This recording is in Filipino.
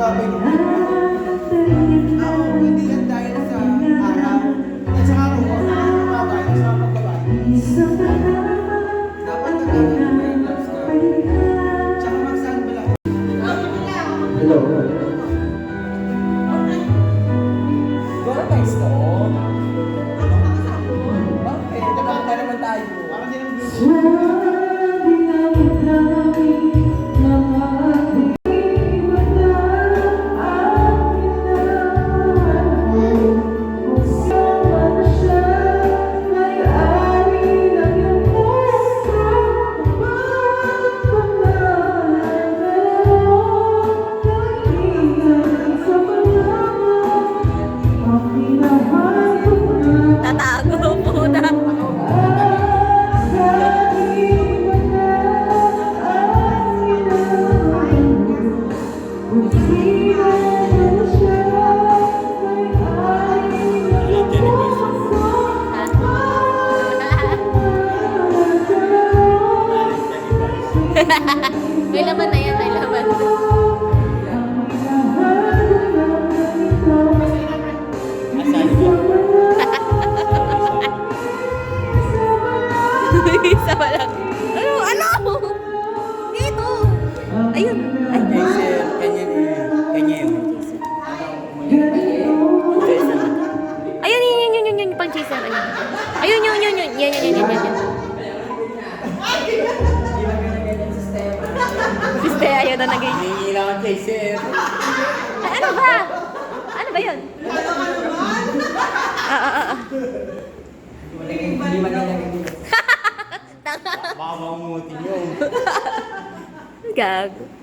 Babay ko. Hindi yan dahil sa araw. At sa araw ko, dahil sa pagbabae. Dapat nagkakaroon mo yung gloves ka. Tsaka mag-sunblock. Hello. Gora tayo sa doon. Bakit? Nagkakanta naman tayo. Parang din ang tatago po na. May laman na yan, may laman. Isa pa lang. Ano? Dito. Ayun. Ay. Kanya yun. Ayun, yun, pang chaser. Ayun. Ayun, yun. Yan. Siste, ayaw na naging. Hindi lang ang chaser. Ay, ano ba? Ano ba yun? Hindi man nilagay. Baka mamutin yun. Gago.